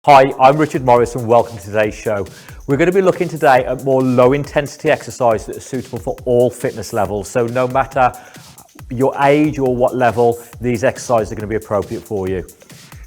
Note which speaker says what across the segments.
Speaker 1: Hi, I'm Richard Morris and welcome to today's show. We're going to be looking today at more low intensity exercise that is suitable for all fitness levels. So no matter your age or what level, these exercises are going to be appropriate for you.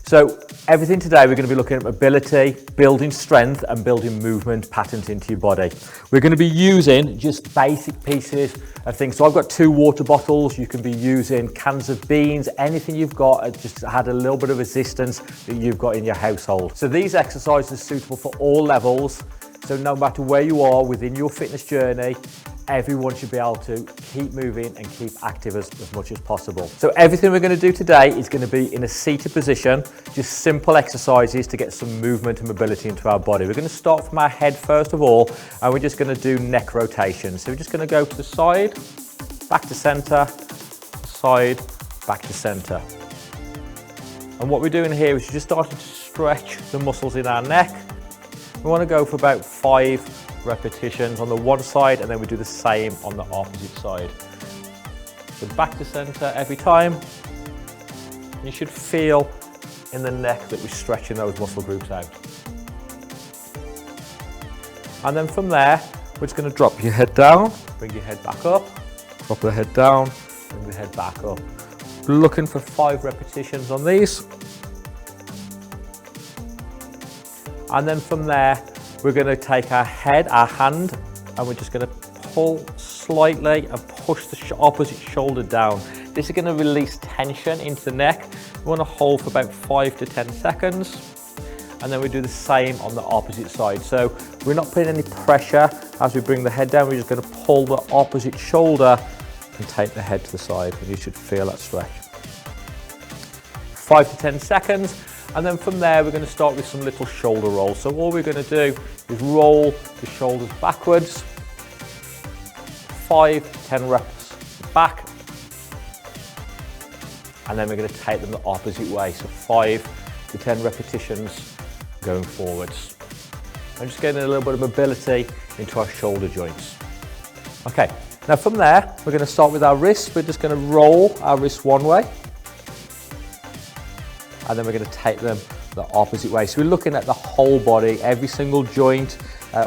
Speaker 1: So everything today, we're going to be looking at mobility, building strength and building movement patterns into your body. We're going to be using just basic pieces of things. So I've got 2 water bottles. You can be using cans of beans, anything you've got, just had a little bit of resistance that you've got in your household. So these exercises are suitable for all levels. So no matter where you are within your fitness journey, everyone should be able to keep moving and keep active as much as possible. So everything we're going to do today is going to be in a seated position, just simple exercises to get some movement and mobility into our body. We're going to start from our head first of all, and we're just going to do neck rotations. So we're just going to go to the side, back to center, side, back to center. And what we're doing here is just starting to stretch the muscles in our neck. We want to go for about 5 repetitions on the one side, and then we do the same on the opposite side. So back to center every time. You should feel in the neck that we're stretching those muscle groups out. And then from there, we're just going to drop your head down, bring your head back up, drop the head down, bring the head back up. We're looking for 5 repetitions on these. And then from there, we're going to take our hand, and we're just going to pull slightly and push the opposite shoulder down. This is going to release tension into the neck. We want to hold for about 5 to 10 seconds. And then we do the same on the opposite side. So we're not putting any pressure as we bring the head down. We're just going to pull the opposite shoulder and take the head to the side, and you should feel that stretch. 5 to 10 seconds. And then from there, we're going to start with some little shoulder rolls. So all we're going to do is roll the shoulders backwards, 5 to 10 reps back, and then we're going to take them the opposite way. So 5 to 10 repetitions going forwards. I'm just getting a little bit of mobility into our shoulder joints. Okay, now from there, we're going to start with our wrists. We're just going to roll our wrists one way, and then we're going to take them the opposite way. So we're looking at the whole body, every single joint,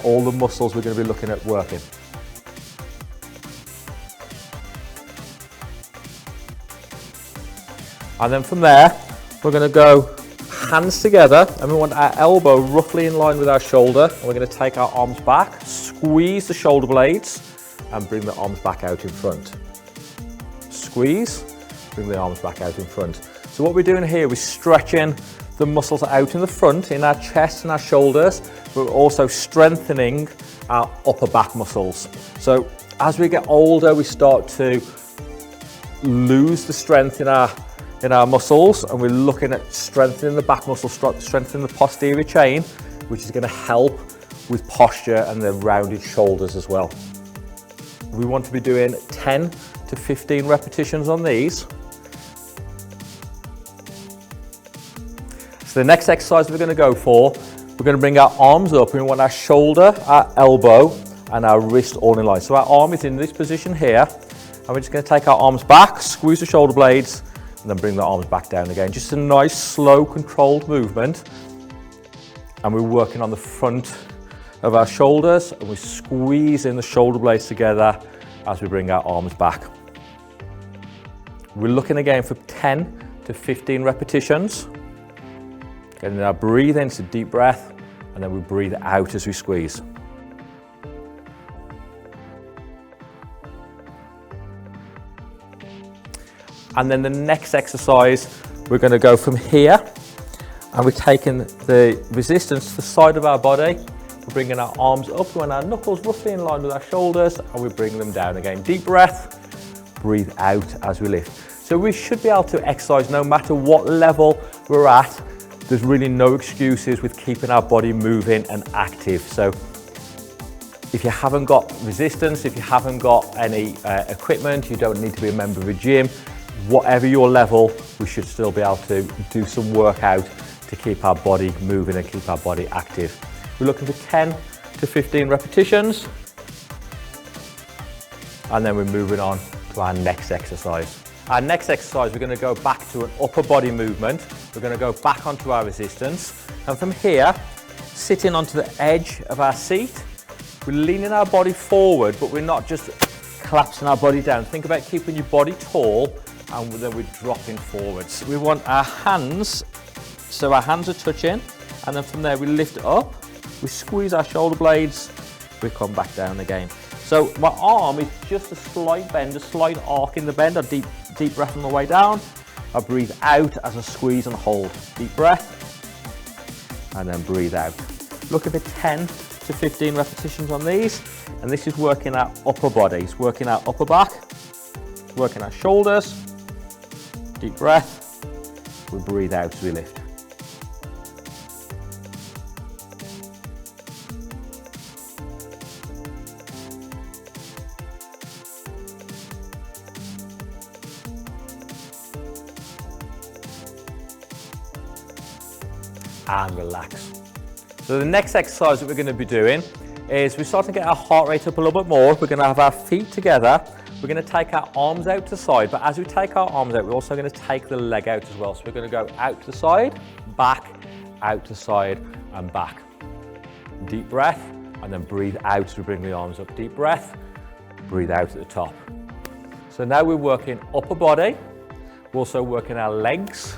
Speaker 1: all the muscles we're going to be looking at working. And then from there, we're going to go hands together, and we want our elbow roughly in line with our shoulder, and we're going to take our arms back, squeeze the shoulder blades, and bring the arms back out in front. Squeeze, bring the arms back out in front. So what we're doing here is stretching the muscles out in the front, in our chest and our shoulders, but we're also strengthening our upper back muscles. So as we get older, we start to lose the strength in our muscles, and we're looking at strengthening the back muscle, strengthening the posterior chain, which is going to help with posture and the rounded shoulders as well. We want to be doing 10 to 15 repetitions on these. So the next exercise we're going to go for, we're going to bring our arms up, and we want our shoulder, our elbow and our wrist all in line. So our arm is in this position here, and we're just going to take our arms back, squeeze the shoulder blades, and then bring the arms back down again. Just a nice, slow, controlled movement. And we're working on the front of our shoulders, and we're squeezing the shoulder blades together as we bring our arms back. We're looking again for 10 to 15 repetitions. Getting our breathe in, so deep breath, and then we breathe out as we squeeze. And then the next exercise, we're going to go from here, and we're taking the resistance to the side of our body. We're bringing our arms up, and our knuckles roughly in line with our shoulders, and we bring them down again. Deep breath, breathe out as we lift. So we should be able to exercise no matter what level we're at. There's really no excuses with keeping our body moving and active. So if you haven't got resistance, if you haven't got any equipment, you don't need to be a member of a gym, whatever your level, we should still be able to do some workout to keep our body moving and keep our body active. We're looking for 10 to 15 repetitions. And then we're moving on to our next exercise. Our next exercise, we're going to go back to an upper body movement. we're going to go back onto our resistance, and from here, sitting onto the edge of our seat, we're leaning our body forward, but we're not just collapsing our body down. Think about keeping your body tall, and then we're dropping forwards. We want our hands, so our hands are touching, and then from there we lift it up, we squeeze our shoulder blades, we come back down again. So my arm is just a slight bend, a slight arc in the bend, a deep breath on the way down. I breathe out as I squeeze and hold. Deep breath, and then breathe out. Looking for 10 to 15 repetitions on these, and this is working our upper bodies, working our upper back, working our shoulders. Deep breath, we breathe out as we lift. And relax. So the next exercise that we're going to be doing is we're starting to get our heart rate up a little bit more. We're going to have our feet together. We're going to take our arms out to the side, but as we take our arms out, we're also going to take the leg out as well. So we're going to go out to the side, back, out to the side, and back. Deep breath, and then breathe out as we bring the arms up. Deep breath, breathe out at the top. So now we're working upper body. We're also working our legs.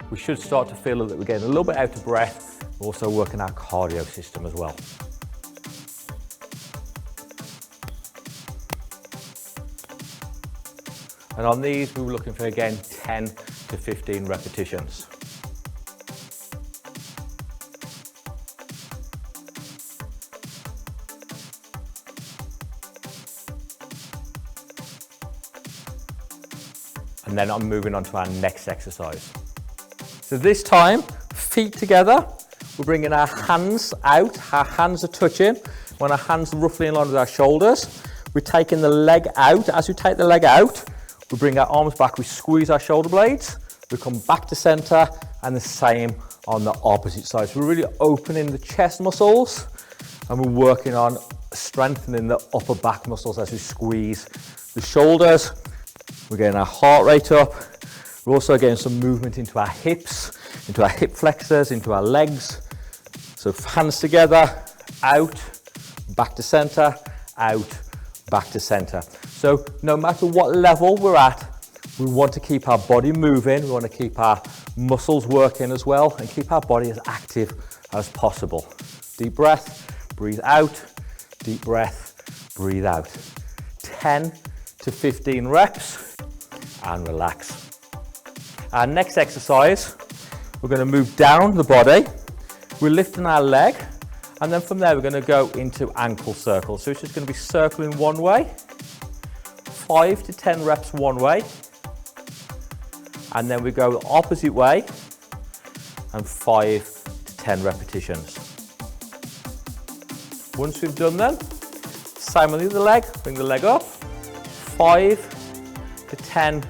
Speaker 1: We should start to feel that we're getting a little bit out of breath. We're also working our cardio system as well. And on these, we were looking for, again, 10 to 15 repetitions. And then I'm moving on to our next exercise. So this time, feet together, we're bringing our hands out, our hands are touching. When our hands are roughly in line with our shoulders, we're taking the leg out. As we take the leg out, we bring our arms back, we squeeze our shoulder blades, we come back to center, and the same on the opposite side. So we're really opening the chest muscles, and we're working on strengthening the upper back muscles as we squeeze the shoulders. We're getting our heart rate up. We're also getting some movement into our hips, into our hip flexors, into our legs. So hands together, out, back to center, out, back to center. So no matter what level we're at, we want to keep our body moving. We want to keep our muscles working as well, and keep our body as active as possible. Deep breath, breathe out. Deep breath, breathe out. 10 to 15 reps, and relax. Our next exercise, we're going to move down the body. We're lifting our leg, and then from there we're going to go into ankle circles. So it's just going to be circling one way, 5 to 10 reps one way, and then we go the opposite way, and 5 to 10 repetitions. Once we've done them, same on the other leg, bring the leg up, 5 to 10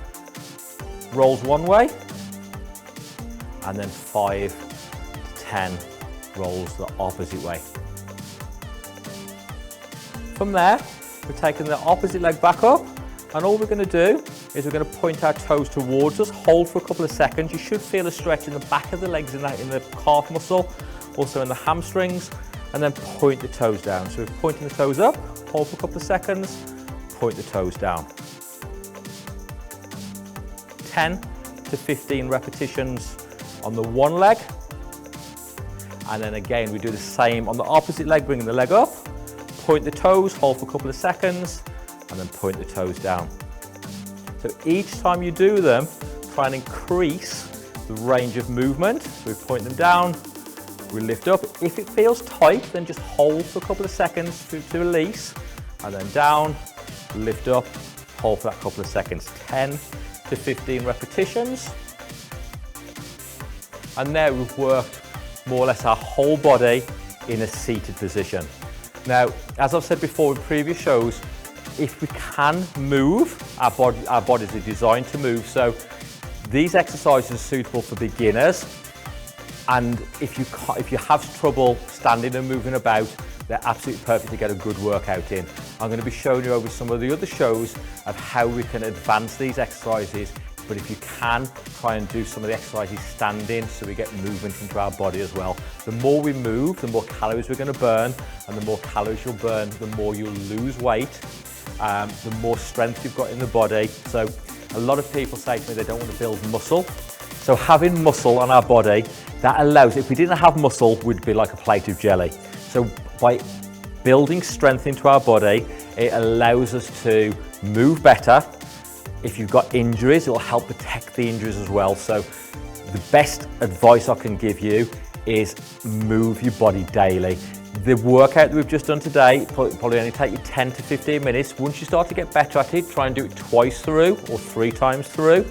Speaker 1: rolls one way, and then 5 to 10 rolls the opposite way. From there, we're taking the opposite leg back up, and all we're going to do is we're going to point our toes towards us, hold for a couple of seconds. You should feel a stretch in the back of the legs, in the calf muscle, also in the hamstrings, and then point the toes down. So we're pointing the toes up, hold for a couple of seconds, point the toes down. 10 to 15 repetitions on the one leg, and then again we do the same on the opposite leg, bringing the leg up, point the toes, hold for a couple of seconds, and then point the toes down. So each time you do them, try and increase the range of movement. So we point them down, we lift up. If it feels tight, then just hold for a couple of seconds to release, and then down, lift up, hold for that couple of seconds. 10 to 15 repetitions. And there we've worked more or less our whole body in a seated position. Now, as I've said before in previous shows, if we can move, our bodies are designed to move. So these exercises are suitable for beginners. And if you have trouble standing and moving about, they're absolutely perfect to get a good workout in. I'm going to be showing you over some of the other shows of how we can advance these exercises but if you can, try and do some of the exercises standing so we get movement into our body as well. The more we move, the more calories we're going to burn, and the more calories you'll burn, the more you'll lose weight, the more strength you've got in the body. So a lot of people say to me they don't want to build muscle. So having muscle on our body, that allows, if we didn't have muscle, we'd be like a plate of jelly. So by building strength into our body, it allows us to move better. If you've got injuries, it will help protect the injuries as well. So the best advice I can give you is move your body daily. The workout that we've just done today probably only take you 10 to 15 minutes. Once you start to get better at it, try and do it twice through or 3 times through,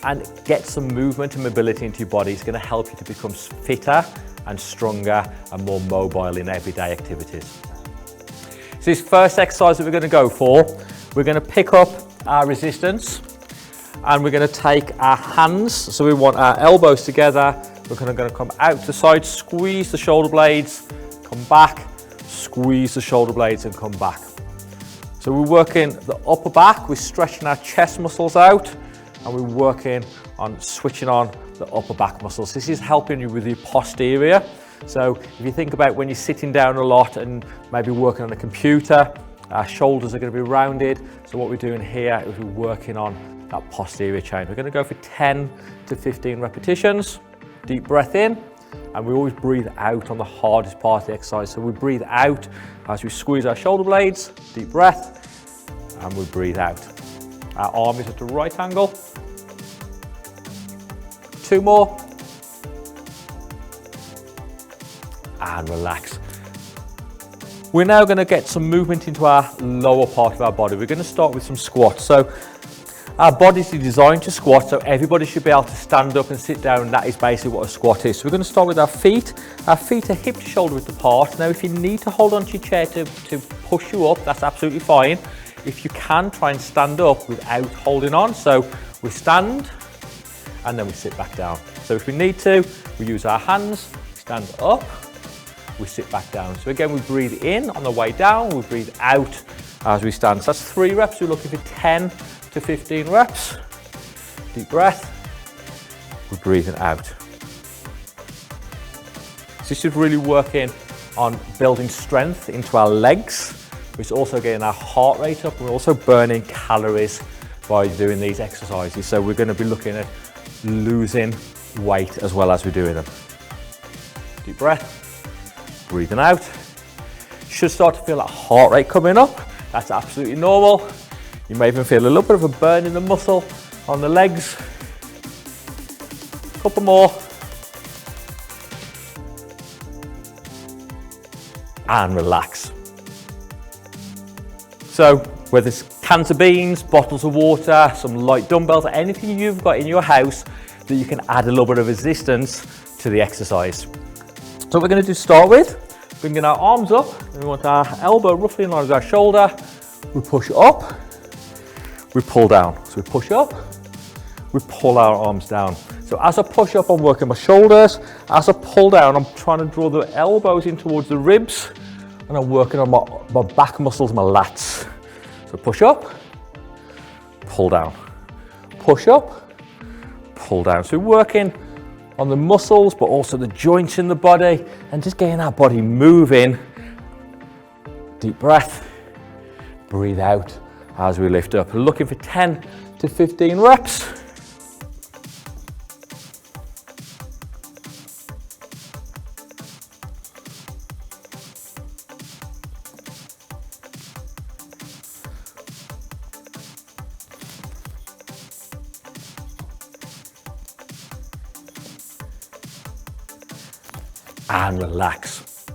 Speaker 1: and get some movement and mobility into your body. It's going to help you to become fitter and stronger and more mobile in everyday activities. So this first exercise that we're going to go for, we're going to pick up our resistance and we're going to take our hands, so we want our elbows together. We're going to come out to the side, squeeze the shoulder blades, come back, squeeze the shoulder blades and come back. So we're working the upper back, we're stretching our chest muscles out, and we're working on switching on the upper back muscles. This is helping you with your posterior. So if you think about when you're sitting down a lot and maybe working on a computer, our shoulders are going to be rounded. So what we're doing here is we're working on that posterior chain. We're going to go for 10 to 15 repetitions. Deep breath in, and we always breathe out on the hardest part of the exercise. So we breathe out as we squeeze our shoulder blades, deep breath, and we breathe out. Our arm is at a right angle. 2 more. And relax. We're now going to get some movement into our lower part of our body. We're going to start with some squats. So our bodies are designed to squat, so everybody should be able to stand up and sit down. That is basically what a squat is. So we're going to start with our feet. Our feet are hip to shoulder width apart. Now if you need to hold onto your chair to push you up, that's absolutely fine. If you can, try and stand up without holding on. So we stand and then we sit back down. So if we need to, we use our hands, stand up, we sit back down. So again, we breathe in on the way down, we breathe out as we stand. So that's 3 reps. We're looking for 10 to 15 reps. Deep breath, we're breathing out. So this is really working on building strength into our legs. It's also getting our heart rate up. We're also burning calories by doing these exercises. So we're going to be looking at losing weight as well as we're doing them. Deep breath, breathing out. Should start to feel that heart rate coming up. That's absolutely normal. You may even feel a little bit of a burn in the muscle on the legs. Couple more. And relax. So whether it's cans of beans, bottles of water, some light dumbbells, anything you've got in your house that you can add a little bit of resistance to the exercise. So what we're going to do to start with, bringing our arms up, and we want our elbow roughly in line with our shoulder. We push up, we pull down. So we push up, we pull our arms down. So as I push up, I'm working my shoulders. As I pull down, I'm trying to draw the elbows in towards the ribs, and I'm working on my back muscles, my lats. So push up, pull down, push up, pull down. So we're working on the muscles, but also the joints in the body, and just getting our body moving. Deep breath, breathe out as we lift up. We're looking for 10 to 15 reps. And relax.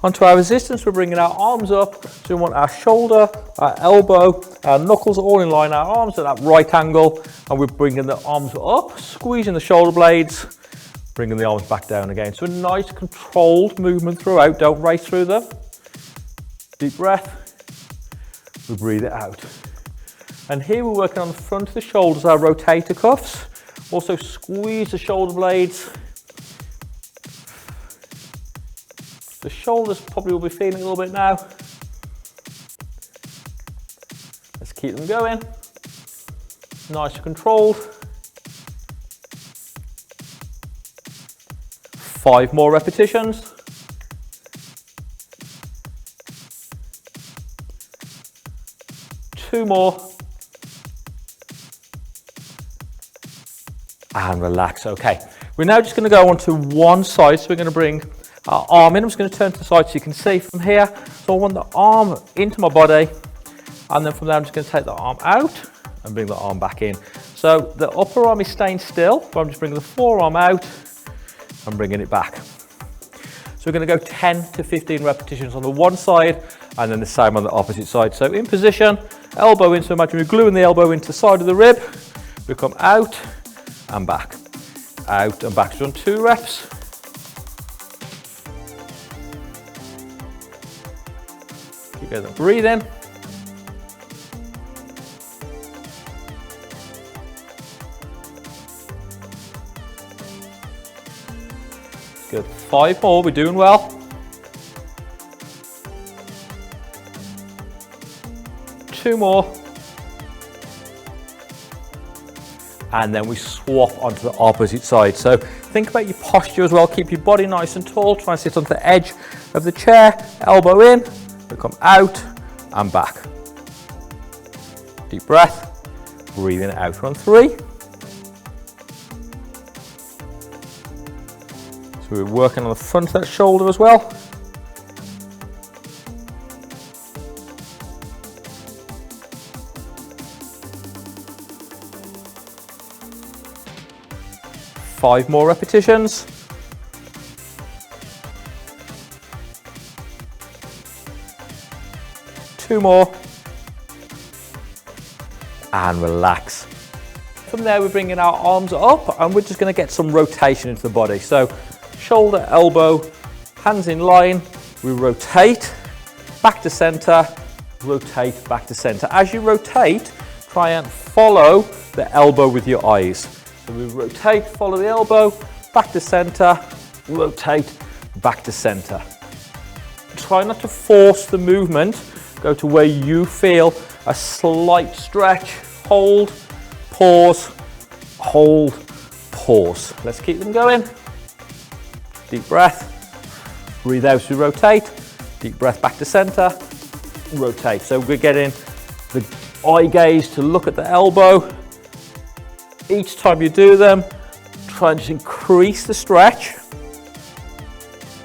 Speaker 1: Onto our resistance, we're bringing our arms up. So we want our shoulder, our elbow, our knuckles all in line, our arms at that right angle, and we're bringing the arms up, squeezing the shoulder blades, bringing the arms back down again. So a nice controlled movement throughout, don't race through them. Deep breath, we breathe it out. And here we're working on the front of the shoulders, our rotator cuffs. Also squeeze the shoulder blades. The shoulders probably will be feeling a little bit now. Let's keep them going. Nice and controlled. 5 more repetitions. Two more. And relax. Okay, we're now just going to go onto one side. So we're going to bring our arm in. I'm just going to turn to the side so you can see from here. So I want the arm into my body, and then from there I'm just going to take the arm out and bring the arm back in. So the upper arm is staying still, but I'm just bringing the forearm out and bringing it back. So we're going to go 10 to 15 repetitions on the one side and then the same on the opposite side. So in position, elbow in, so imagine we're gluing the elbow into the side of the rib. We come out and back, out and back. So on 2 reps. Keep going, breathe in. Good, 5 more, we're doing well. 2 more. And then we swap onto the opposite side. So think about your posture as well. Keep your body nice and tall. Try and sit on the edge of the chair. Elbow in, we come out and back. Deep breath, breathing out on 3. So we're working on the front of that shoulder as well. Five more repetitions. Two more. And relax. From there, we're bringing our arms up and we're just going to get some rotation into the body. So shoulder, elbow, hands in line. We rotate back to center, rotate back to center. As you rotate, try and follow the elbow with your eyes. So we rotate, follow the elbow, back to center, rotate, back to center. Try not to force the movement. Go to where you feel a slight stretch. Hold, pause, hold, pause. Let's keep them going. Deep breath, breathe out as we rotate. Deep breath back to center, rotate. So we're getting the eye gaze to look at the elbow. Each time you do them, try and just increase the stretch.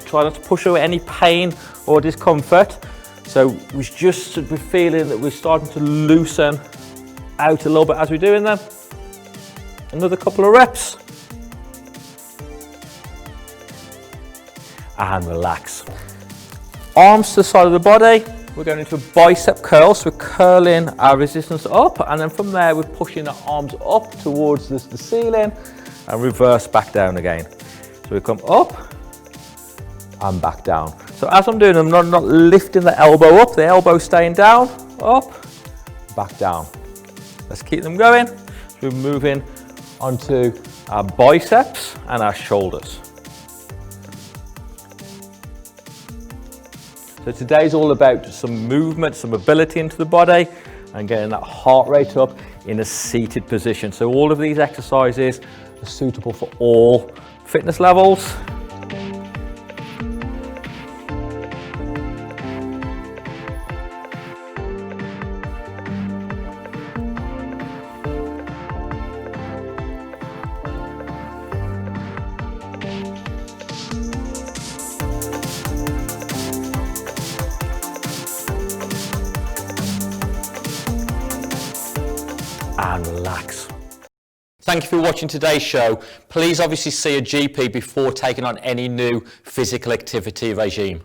Speaker 1: Try not to push away any pain or discomfort. So we're feeling that we're starting to loosen out a little bit as we're doing them. Another couple of reps. And relax. Arms to the side of the body. We're going into a bicep curl, so we're curling our resistance up, and then from there we're pushing the arms up towards the ceiling and reverse back down again. So we come up and back down. So as I'm doing, I'm not lifting the elbow up, the elbow staying down, up, back down. Let's keep them going. So we're moving onto our biceps and our shoulders. So today's all about some movement, some mobility into the body and getting that heart rate up in a seated position. So all of these exercises are suitable for all fitness levels. And relax. Thank you for watching today's show. Please obviously see a GP before taking on any new physical activity regime.